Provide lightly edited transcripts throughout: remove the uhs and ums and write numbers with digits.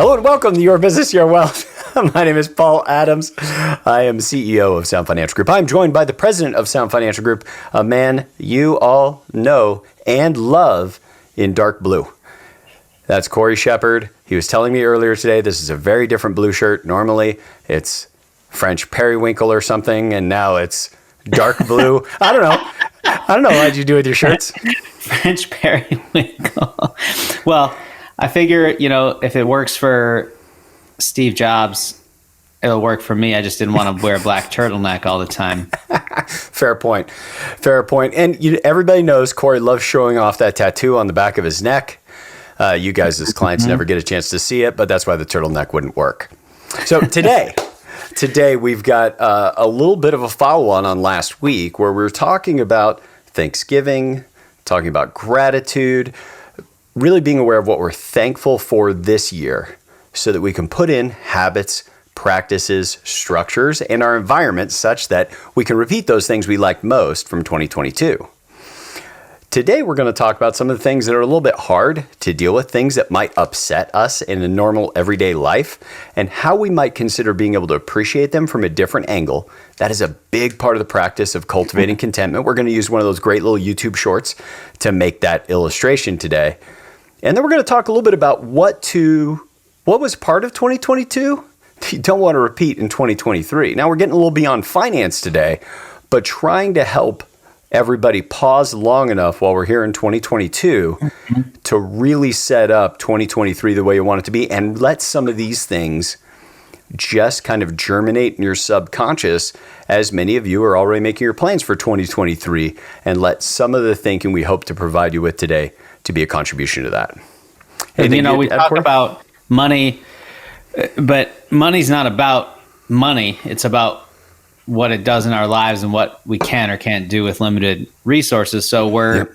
Hello and welcome to Your Business, Your Wealth. My name is Paul Adams. I am CEO of Sound Financial Group. I'm joined by the president of Sound Financial Group, a man you all know and love in dark blue. That's Corey Shepard. He was telling me earlier today, this is a very different blue shirt. Normally it's French periwinkle or something, and now it's dark blue. I don't know. Why'd you do with your shirts? French periwinkle. Well, I figure, if it works for Steve Jobs, it'll work for me. I just didn't want to wear a black turtleneck all the time. Fair point. And everybody knows Corey loves showing off that tattoo on the back of his neck. You guys as clients never get a chance to see it, but that's why the turtleneck wouldn't work. So today we've got a little bit of a follow-on last week where we were talking about Thanksgiving, talking about gratitude, really being aware of what we're thankful for this year so that we can put in habits, practices, structures, and our environment such that we can repeat those things we liked most from 2022. Today, we're going to talk about some of the things that are a little bit hard to deal with, things that might upset us in a normal everyday life, and how we might consider being able to appreciate them from a different angle. That is a big part of the practice of cultivating contentment. We're going to use one of those great little YouTube shorts to make that illustration today. And then we're going to talk a little bit about what was part of 2022 that you don't want to repeat in 2023. Now, we're getting a little beyond finance today, but trying to help everybody pause long enough while we're here in 2022 to really set up 2023 the way you want it to be and let some of these things just kind of germinate in your subconscious, as many of you are already making your plans for 2023, and let some of the thinking we hope to provide you with today to be a contribution to that. And we talk about money, but money's not about money. It's about what it does in our lives and what we can or can't do with limited resources. So we're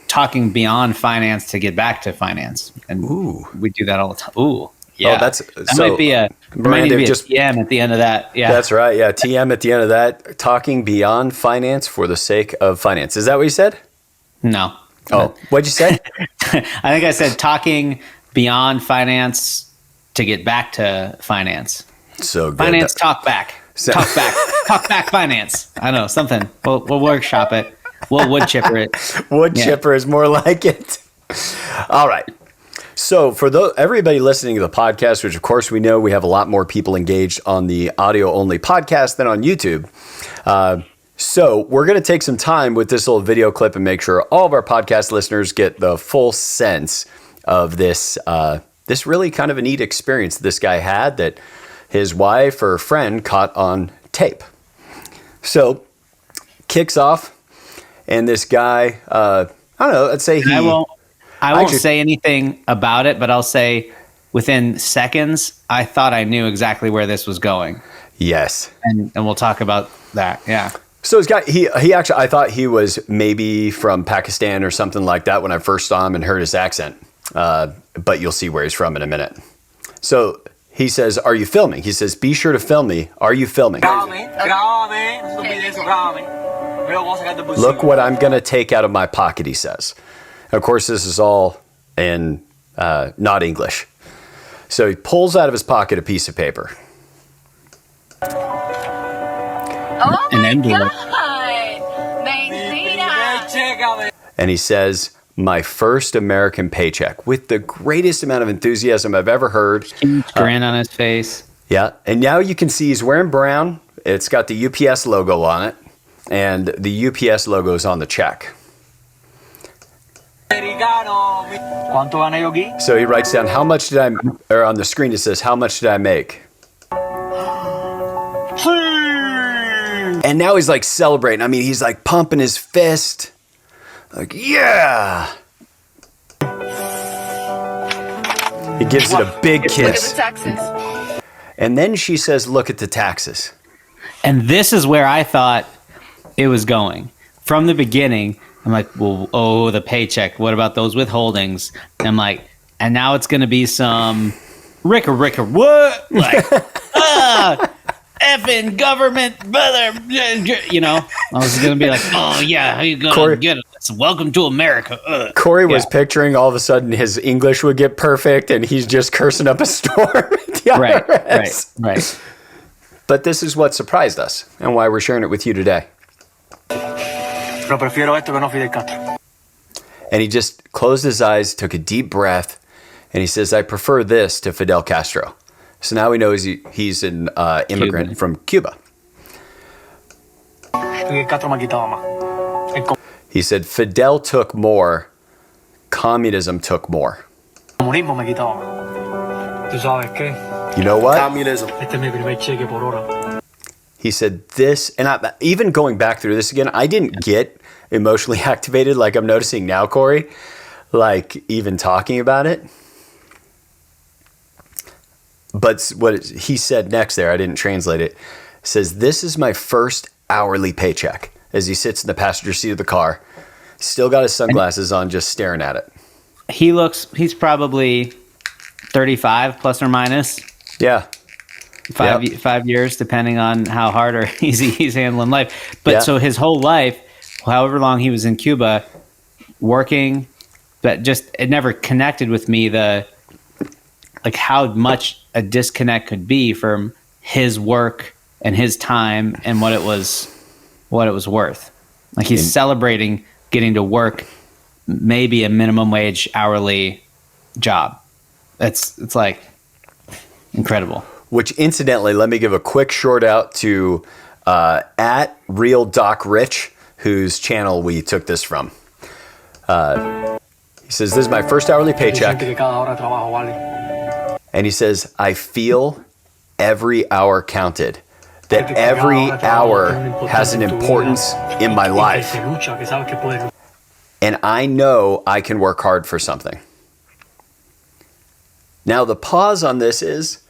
talking beyond finance to get back to finance. And we do that all the time. Ooh. Yeah. That might be a TM at the end of that. Yeah. That's right. Yeah. TM at the end of that. Talking beyond finance for the sake of finance. Is that what you said? No. Oh, what'd you say? I think I said talking beyond finance to get back to finance. So good. Finance talk back. Talk back finance. I don't know, something. We'll workshop it. We'll wood chipper it. Wood chipper is more like it. All right. So for everybody listening to the podcast, which of course we know we have a lot more people engaged on the audio only podcast than on YouTube. So we're going to take some time with this little video clip and make sure all of our podcast listeners get the full sense of this really kind of a neat experience this guy had that his wife or friend caught on tape. So kicks off, and this guy, I don't know, let's say I won't say anything about it, but I'll say within seconds, I thought I knew exactly where this was going. Yes. And we'll talk about that. Yeah. So this guy, he actually, I thought he was maybe from Pakistan or something like that when I first saw him and heard his accent. But you'll see where he's from in a minute. So he says, "Are you filming?" He says, "Be sure to film me. Are you filming?" Look what I'm going to take out of my pocket, he says. Of course, this is all in not English. So he pulls out of his pocket a piece of paper. Oh my envelope. God! Mentira! And he says, "My first American paycheck," with the greatest amount of enthusiasm I've ever heard. Huge grin on his face. Yeah. And now you can see he's wearing brown. It's got the UPS logo on it. And the UPS logo is on the check. So he writes down, on the screen it says, "How much did I make?" And now he's like celebrating. I mean, he's like pumping his fist. Like, yeah. He gives it a big kiss. Look at the taxes. And then she says, "Look at the taxes." And this is where I thought it was going. From the beginning, I'm like, well, the paycheck. What about those withholdings? And I'm like, and now it's going to be some Ricker, what? Like, effing government, brother. You know, I was going to be like, oh, yeah, how you going to get it? Welcome to America. Corey was picturing all of a sudden his English would get perfect and he's just cursing up a storm. Right. But this is what surprised us and why we're sharing it with you today. And he just closed his eyes, took a deep breath, and he says, I prefer this to Fidel Castro. So now we know he's an immigrant from Cuba. He said, Fidel took more, communism took more. You know what? Communism. He said this, and even going back through this again, I didn't get emotionally activated like I'm noticing now, Corey, like even talking about it. But what he said next there, I didn't translate it, says, this is my first hourly paycheck, as he sits in the passenger seat of the car, still got his sunglasses on, just staring at it. He's probably 35 plus or minus. Yeah. 5 years, depending on how hard or easy he's handling life. But so his whole life, however long he was in Cuba, working, but just it never connected with me like how much a disconnect could be from his work and his time and what it was worth. Like he's celebrating getting to work maybe a minimum wage hourly job. It's like incredible. Which incidentally, let me give a quick shout out to at Real Doc Rich, whose channel we took this from. He says, this is my first hourly paycheck. And he says, I feel every hour counted, that every hour has an importance in my life. And I know I can work hard for something. Now, the pause on this is,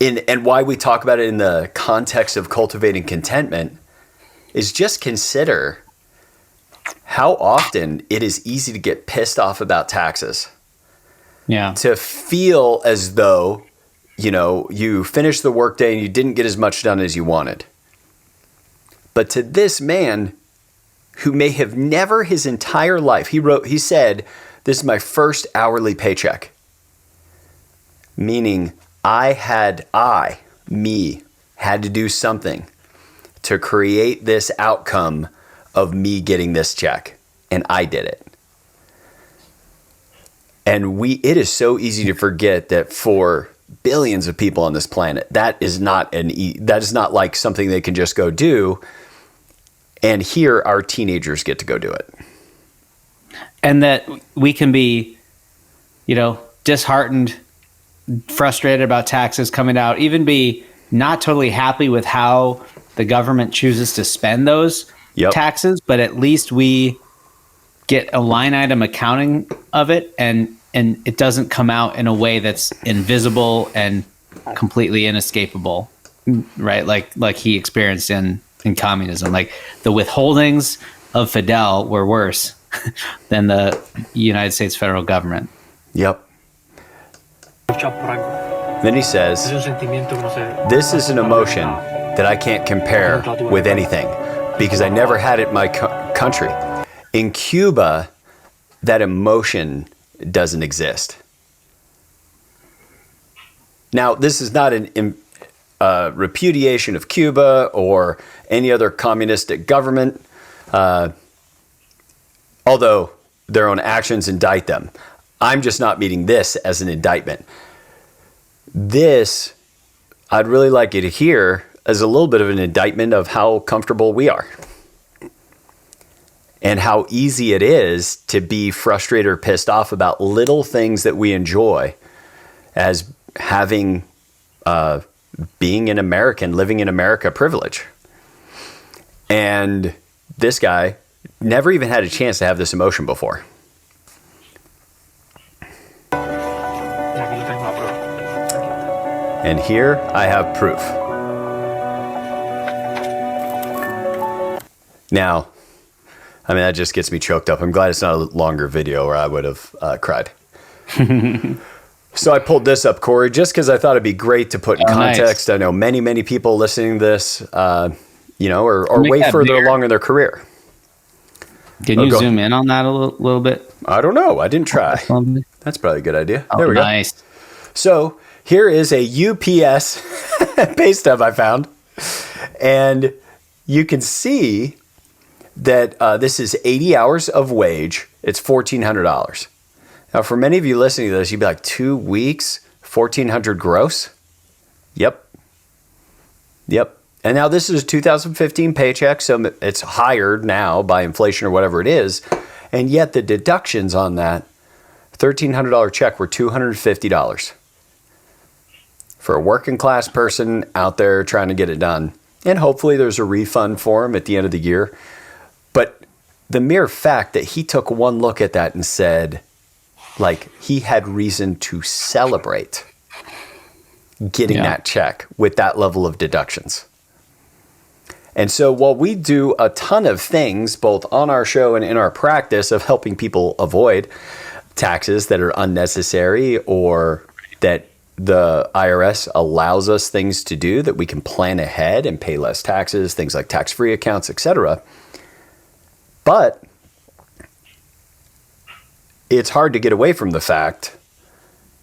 and why we talk about it in the context of cultivating contentment, is just consider how often it is easy to get pissed off about taxes. Yeah. To feel as though, you finished the workday and you didn't get as much done as you wanted. But to this man who may have never his entire life, he said, this is my first hourly paycheck. Meaning me had to do something to create this outcome of me getting this check. And I did it. And it is so easy to forget that for billions of people on this planet, that is not like something they can just go do. And here our teenagers get to go do it. And that we can be, disheartened, frustrated about taxes coming out, even be not totally happy with how the government chooses to spend those taxes, but at least we get a line item accounting of it, and it doesn't come out in a way that's invisible and completely inescapable, right? Like he experienced in communism. Like the withholdings of Fidel were worse than the United States federal government. Yep. Then he says, this is an emotion that I can't compare with anything because I never had it in my country. In Cuba, that emotion doesn't exist. Now, this is not an repudiation of Cuba or any other communistic government, although their own actions indict them. I'm just not meeting this as an indictment. This, I'd really like you to hear as a little bit of an indictment of how comfortable we are. And how easy it is to be frustrated or pissed off about little things that we enjoy as having, being an American, living in America privilege. And this guy never even had a chance to have this emotion before. And here I have proof. Now, that just gets me choked up. I'm glad it's not a longer video or I would have cried. So I pulled this up, Corey, just because I thought it'd be great to put in context. Nice. I know many people listening to this, are way further along in their career. Can you zoom in on that a little bit? I don't know. I didn't try. That's probably a good idea. Oh, there we go. Nice. So here is a UPS pay stub I found. And you can see that this is 80 hours of wage. It's $1,400. Now, for many of you listening to this, you'd be like, 2 weeks, $1,400 gross? Yep. And now this is a 2015 paycheck, so it's higher now by inflation or whatever it is. And yet the deductions on that $1,300 check were $250 for a working class person out there trying to get it done. And hopefully there's a refund for him at the end of the year. But the mere fact that he took one look at that and said, like, he had reason to celebrate getting that check with that level of deductions. And so while we do a ton of things, both on our show and in our practice of helping people avoid taxes that are unnecessary or that the IRS allows us things to do that we can plan ahead and pay less taxes, things like tax-free accounts, etc. But it's hard to get away from the fact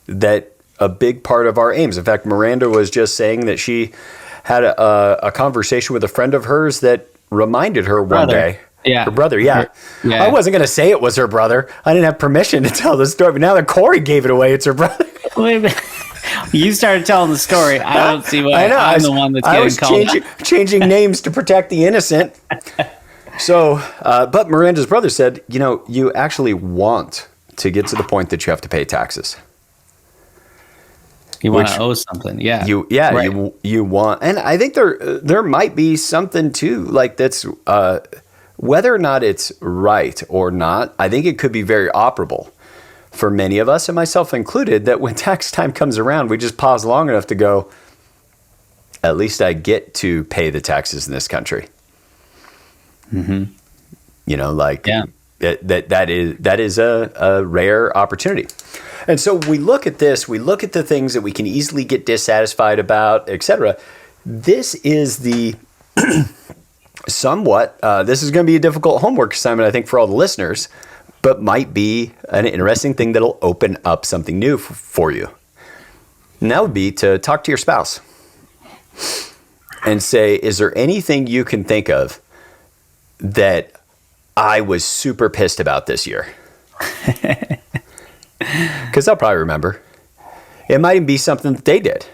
that a big part of our aims, in fact, Miranda was just saying that she had a conversation with a friend of hers that reminded her one day. Yeah. Her brother, yeah. I wasn't going to say it was her brother. I didn't have permission to tell the story, but now that Corey gave it away, it's her brother. Wait a minute. You started telling the story. I don't see why I'm the one that's getting called out. Changing names to protect the innocent. So, but Miranda's brother said, you actually want to get to the point that you have to pay taxes. You want to owe something, yeah. You want, and I think there might be something too, like that's whether or not it's right or not. I think it could be very operable for many of us, and myself included, that when tax time comes around, we just pause long enough to go, at least I get to pay the taxes in this country. Mm-hmm. That is a rare opportunity. And so we look at this, we look at the things that we can easily get dissatisfied about, etc. This is the somewhat, this is going to be a difficult homework assignment, I think, for all the listeners, but might be an interesting thing that'll open up something new for you. And that would be to talk to your spouse and say, is there anything you can think of that I was super pissed about this year? Because I'll probably remember. It might even be something that they did.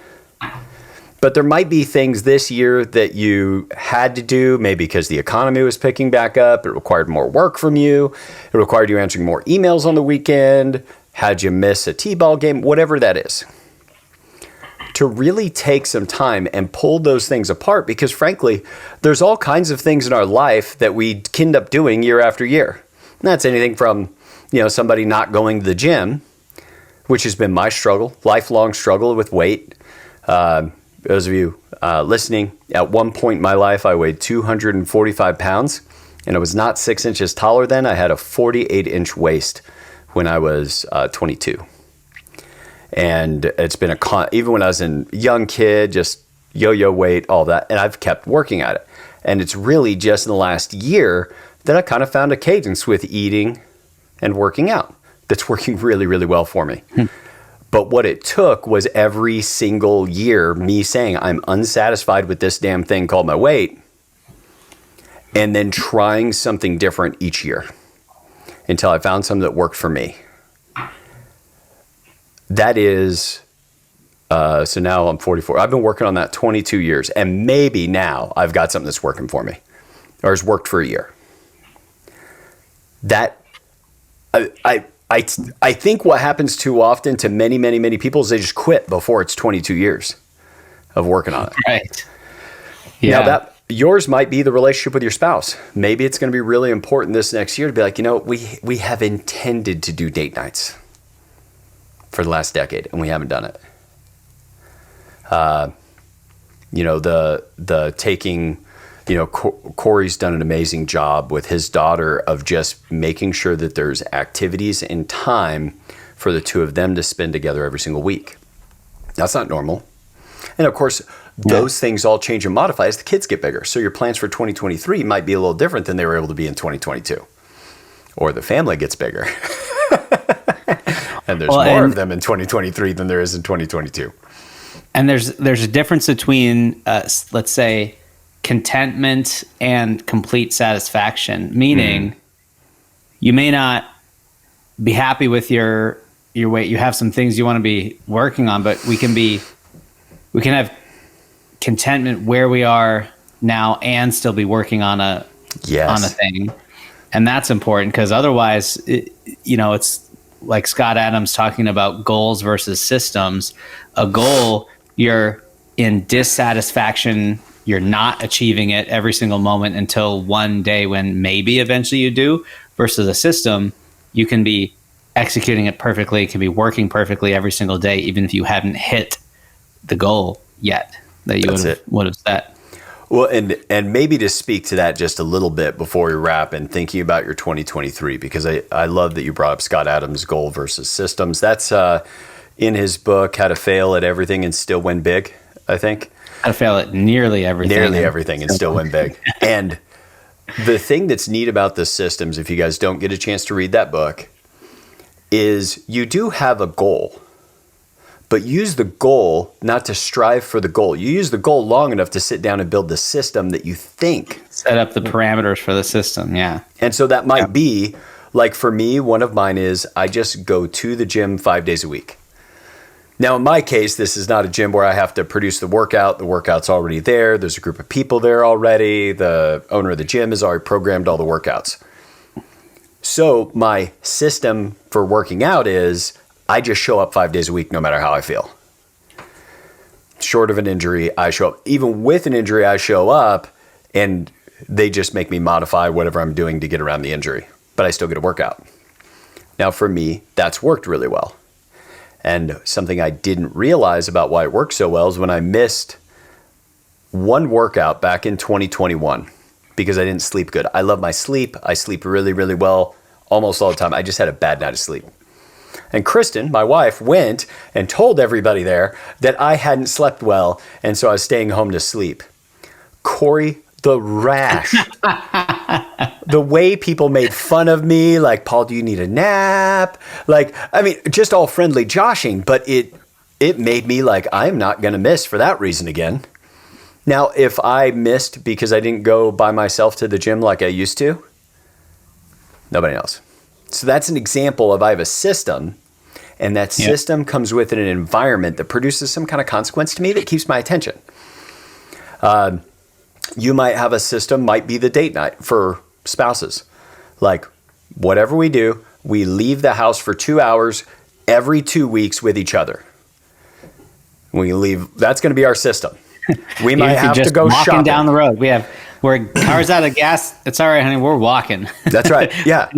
But there might be things this year that you had to do, maybe because the economy was picking back up. It required more work from you. It required you answering more emails on the weekend. Had you miss a t-ball game? Whatever that is. To really take some time and pull those things apart, because frankly, there's all kinds of things in our life that we end up doing year after year. And that's anything from, somebody not going to the gym, which has been my struggle, lifelong struggle with weight. Those of you listening, at one point in my life, I weighed 245 pounds, and I was not 6 inches taller then. I had a 48-inch waist when I was 22. And it's been even when I was a young kid, just yo-yo weight, all that, and I've kept working at it. And it's really just in the last year that I kind of found a cadence with eating and working out that's working really, really well for me. But what it took was every single year me saying, I'm unsatisfied with this damn thing called my weight, and then trying something different each year until I found something that worked for me. That is, so now I'm 44. I've been working on that 22 years, and maybe now I've got something that's working for me, or has worked for a year. That, I think what happens too often to many, many, many people is they just quit before it's 22 years of working on it. Right. Yeah. Now yours might be the relationship with your spouse. Maybe it's going to be really important this next year to be like, we have intended to do date nights for the last decade, and we haven't done it. The taking, Corey's done an amazing job with his daughter of just making sure that there's activities and time for the two of them to spend together every single week. That's not normal. And of course, those things all change and modify as the kids get bigger. So your plans for 2023 might be a little different than they were able to be in 2022. Or the family gets bigger. And there's more of them in 2023 than there is in 2022. And there's a difference between, let's say, contentment and complete satisfaction. Meaning, you may not be happy with your weight. You have some things you want to be working on, but we can have contentment where we are now and still be working on a thing. And that's important, because otherwise, it's like Scott Adams talking about goals versus systems. A goal, you're in dissatisfaction. You're not achieving it every single moment until one day when maybe eventually you do, versus a system, you can be executing it perfectly. It can be working perfectly every single day, even if you haven't hit the goal yet that you would have set. Well, and maybe to speak to that just a little bit before we wrap, and thinking about your 2023, because I love that you brought up Scott Adams' goal versus systems. That's in his book, How to Fail at Everything and Still Win Big, I think. How to fail at nearly everything. Nearly everything and still win big. And the thing that's neat about the systems, if you guys don't get a chance to read that book, is you do have a goal. But use the goal not to strive for the goal. You use the goal long enough to sit down and build the system that you think. Set up the parameters for the system, yeah. And so that might be, like for me, one of mine is I just go to the gym 5 days a week. Now, in my case, this is not a gym where I have to produce the workout. The workout's already there. There's a group of people there already. The owner of the gym has already programmed all the workouts. So my system for working out is I just show up 5 days a week no matter how I feel. Short of an injury, I show up. Even with an injury, I show up, and they just make me modify whatever I'm doing to get around the injury. But I still get a workout. Now, for me, that's worked really well. And something I didn't realize about why it worked so well is when I missed one workout back in 2021 because I didn't sleep good. I love my sleep. I sleep really, really well almost all the time. I just had a bad night of sleep. And Kristen, my wife, went and told everybody there that I hadn't slept well, and so I was staying home to sleep. Corey, the rash. The way people made fun of me, like, Paul, do you need a nap? Like, I mean, just all friendly joshing, but it made me like, I'm not going to miss for that reason again. Now, if I missed because I didn't go by myself to the gym like I used to, nobody knows. So that's an example of I have a system, and that system comes with an environment that produces some kind of consequence to me that keeps my attention. You might have a system, might be the date night for spouses. Like, whatever we do, we leave the house for 2 hours every 2 weeks with each other. We leave, that's going to be our system. We might have to go shopping down the road. We're cars out of gas. It's all right, honey. We're walking. That's right. Yeah.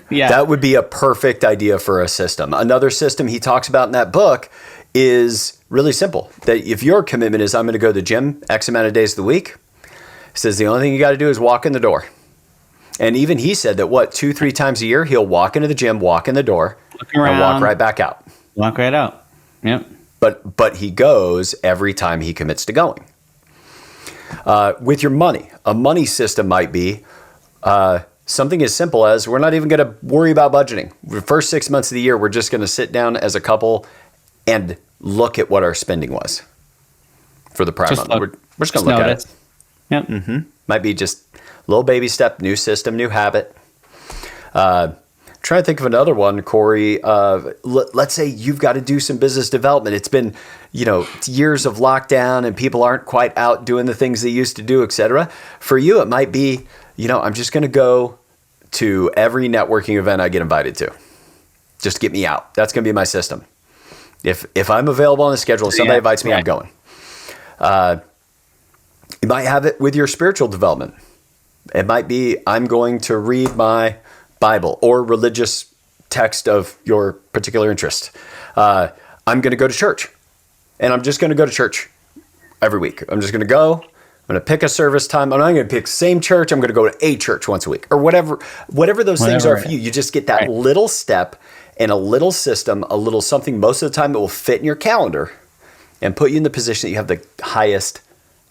Yeah. That would be a perfect idea for a system. Another system he talks about in that book is really simple. That if your commitment is I'm going to go to the gym X amount of days of the week, he says the only thing you got to do is walk in the door. And even he said that 2-3 times a year, he'll walk into the gym, walk in the door, and walk right back out. Walk right out. Yep. But he goes every time he commits to going. With your money, a money system might be something as simple as we're not even going to worry about budgeting. The first 6 months of the year, we're just going to sit down as a couple and look at what our spending was for the prior month. We're just going to look at it. Yep. Mm-hmm. Might be just a little baby step, new system, new habit. Trying to think of another one, Corey. Let's say you've got to do some business development. It's been, years of lockdown and people aren't quite out doing the things they used to do, et cetera. For you, it might be, I'm just going to go to every networking event I get invited to. Just get me out. That's going to be my system. If I'm available on the schedule, if somebody invites me, I'm going. You might have it with your spiritual development. It might be, I'm going to read my Bible or religious text of your particular interest. I'm going to go to church, and I'm just going to go to church every week. I'm just going to go. I'm going to pick a service time. I'm not going to pick the same church. I'm going to go to a church once a week or whatever those things are for you. You just get that little step, and a little system, a little something. Most of the time it will fit in your calendar and put you in the position that you have the highest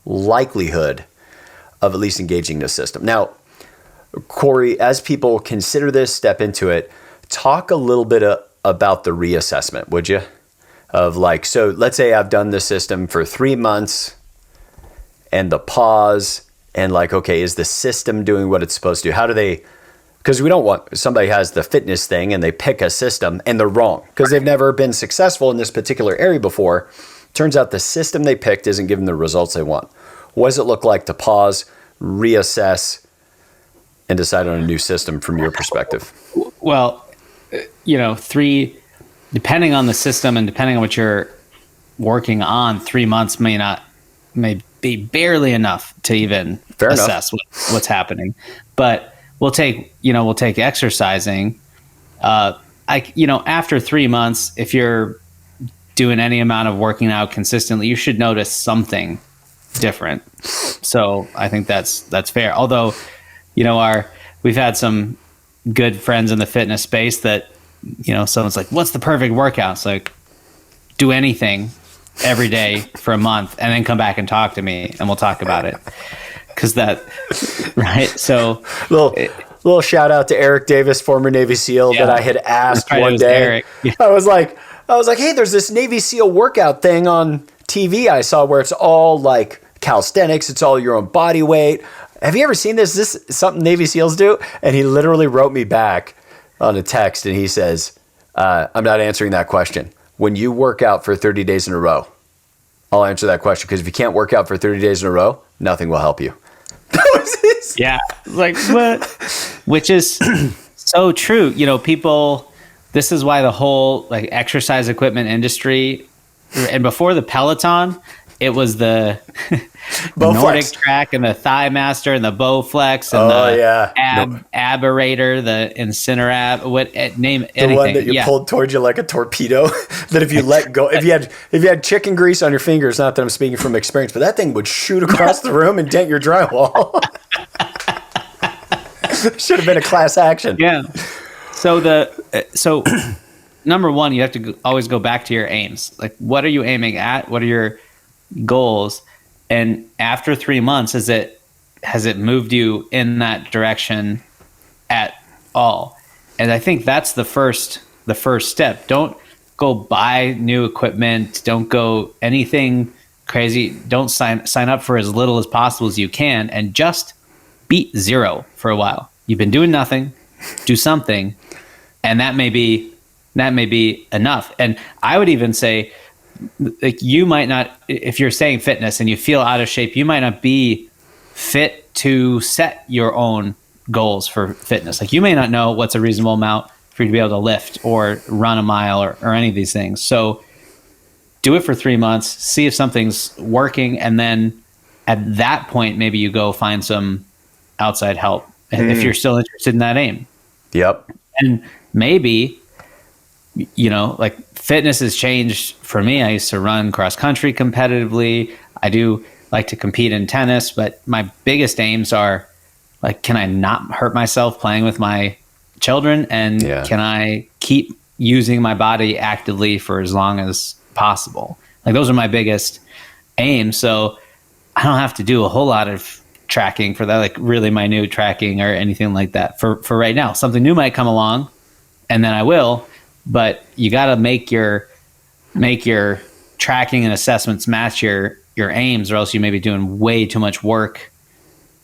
likelihood of at least engaging this system. Now, Corey, as people consider this, step into it, talk a little bit about the reassessment, would you? Of like, so let's say I've done the system for 3 months and the pause and like, okay, is the system doing what it's supposed to do? How do they, because we don't want, somebody has the fitness thing and they pick a system and they're wrong because they've never been successful in this particular area before. Turns out the system they picked isn't giving the results they want. What does it look like to pause, reassess, and decide on a new system from your perspective? Well, depending on the system and depending on what you're working on, 3 months may be barely enough to even assess what's happening. But we'll take exercising. After 3 months, if you're doing any amount of working out consistently, you should notice something different. So I think that's fair. Although, we've had some good friends in the fitness space that, someone's like, what's the perfect workout? It's like, do anything every day for a month and then come back and talk to me and we'll talk about it. Right. So little shout out to Eric Davis, former Navy SEAL, that I had asked one day. Yeah. I was like, hey, there's this Navy SEAL workout thing on TV I saw where it's all like calisthenics. It's all your own body weight. Have you ever seen this? Is this something Navy SEALs do? And he literally wrote me back on a text and he says, I'm not answering that question. When you work out for 30 days in a row, I'll answer that question, because if you can't work out for 30 days in a row, nothing will help you. Yeah. Like what? Which is so true. People, this is why the whole like exercise equipment industry, and before the Peloton, it was the Nordic Track and the Thigh Master and the Bowflex and Aberrator, the Incinerab, name anything. The one that you pulled towards you like a torpedo. That if you let go, if you had chicken grease on your fingers, not that I'm speaking from experience, but that thing would shoot across the room and dent your drywall. Should have been a class action. Yeah. So number one, you have to always go back to your aims. Like, what are you aiming at? What are your goals? And after 3 months, has it moved you in that direction at all? And I think that's the first step. Don't go buy new equipment. Don't go anything crazy. Don't sign up for as little as possible as you can, and just beat zero for a while. You've been doing nothing. Do something, and that may be enough. And I would even say, like, you might not, if you're saying fitness and you feel out of shape, you might not be fit to set your own goals for fitness. Like, you may not know what's a reasonable amount for you to be able to lift or run a mile or any of these things. So do it for 3 months, see if something's working, and then at that point, maybe you go find some outside help if you're still interested in that aim. Yep. And maybe, like, fitness has changed for me. I used to run cross country competitively. I do like to compete in tennis, but my biggest aims are, like, can I not hurt myself playing with my children? And can I keep using my body actively for as long as possible? Like, those are my biggest aims. So I don't have to do a whole lot of tracking for that, like really minute tracking or anything like that for right now. Something new might come along and then I will, but you got to make your tracking and assessments match your aims, or else you may be doing way too much work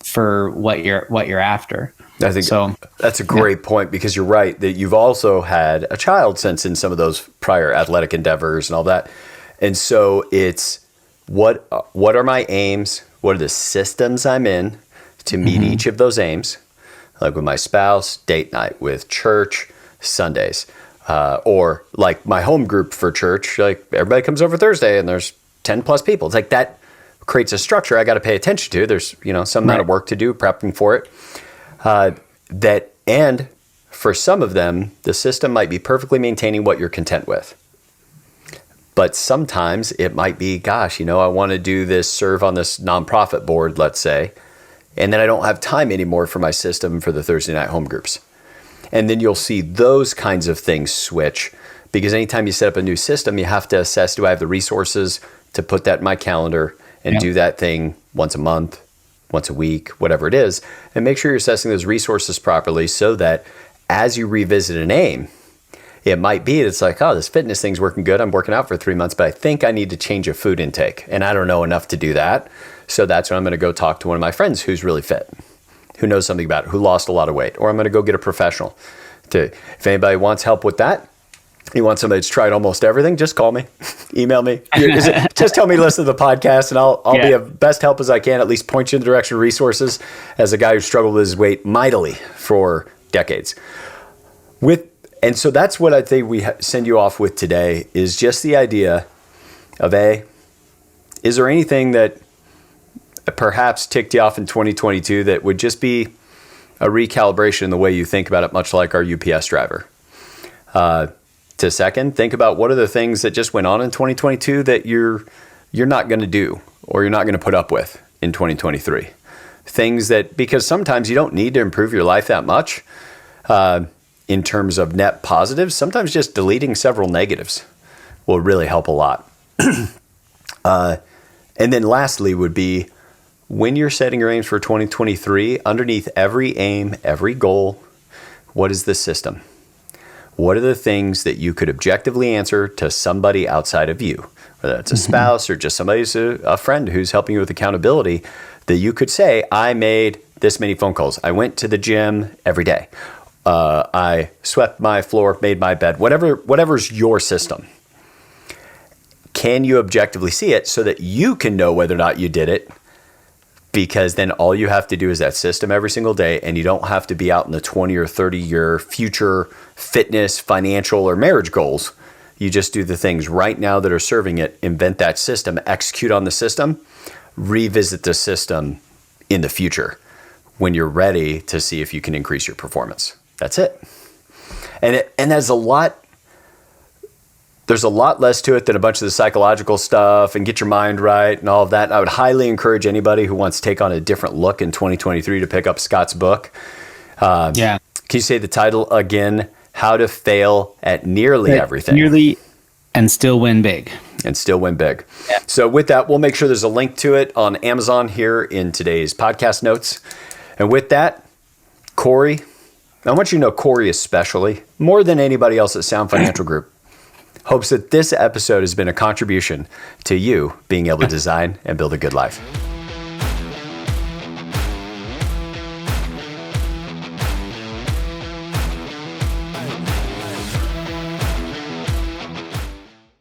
for what you're after. I think that's a great point, because you're right that you've also had a child since in some of those prior athletic endeavors and all that. And so it's what are my aims? What are the systems I'm in to meet each of those aims? Like with my spouse, date night; with church, Sundays, or like my home group for church, like everybody comes over Thursday and there's 10 plus people. It's like that creates a structure I got to pay attention to. There's, some amount of work to do prepping for it. And for some of them, the system might be perfectly maintaining what you're content with. But sometimes it might be, gosh, I want to do this, serve on this nonprofit board, let's say, and then I don't have time anymore for my system for the Thursday night home groups. And then you'll see those kinds of things switch, because anytime you set up a new system, you have to assess, do I have the resources to put that in my calendar and do that thing once a month, once a week, whatever it is, and make sure you're assessing those resources properly so that as you revisit an aim, it might be it's like, oh, this fitness thing's working good. I'm working out for 3 months, but I think I need to change a food intake. And I don't know enough to do that. So that's when I'm going to go talk to one of my friends who's really fit, who knows something about it, who lost a lot of weight. Or I'm going to go get a professional. If anybody wants help with that, you want somebody that's tried almost everything, just call me, email me. Just tell me to listen to the podcast, and I'll be of best help as I can, at least point you in the direction of resources as a guy who struggled with his weight mightily for decades. And so that's what I think we send you off with today, is just the idea of is there anything that perhaps ticked you off in 2022 that would just be a recalibration in the way you think about it, much like our UPS driver? To second, think about what are the things that just went on in 2022 that you're not going to do or you're not going to put up with in 2023. Things that, because sometimes you don't need to improve your life that much in terms of net positives. Sometimes just deleting several negatives will really help a lot. And then lastly would be, when you're setting your aims for 2023, underneath every aim, every goal, what is the system? What are the things that you could objectively answer to somebody outside of you, whether that's a spouse or just somebody who's a friend who's helping you with accountability, that you could say, I made this many phone calls. I went to the gym every day. I swept my floor, made my bed, whatever's your system. Can you objectively see it so that you can know whether or not you did it? Because then all you have to do is that system every single day, and you don't have to be out in the 20 or 30-year future fitness, financial, or marriage goals. You just do the things right now that are serving it, invent that system, execute on the system, revisit the system in the future when you're ready to see if you can increase your performance. That's it. And there's a lot less to it than a bunch of the psychological stuff and get your mind right and all of that. I would highly encourage anybody who wants to take on a different look in 2023 to pick up Scott's book. Can you say the title again? How to Fail at Nearly Everything. Nearly and Still Win Big. And still win big. Yeah. So with that, we'll make sure there's a link to it on Amazon here in today's podcast notes. And with that, Corey, I want you to know Corey especially, more than anybody else at Sound Financial Group, hopes that this episode has been a contribution to you being able to design and build a good life.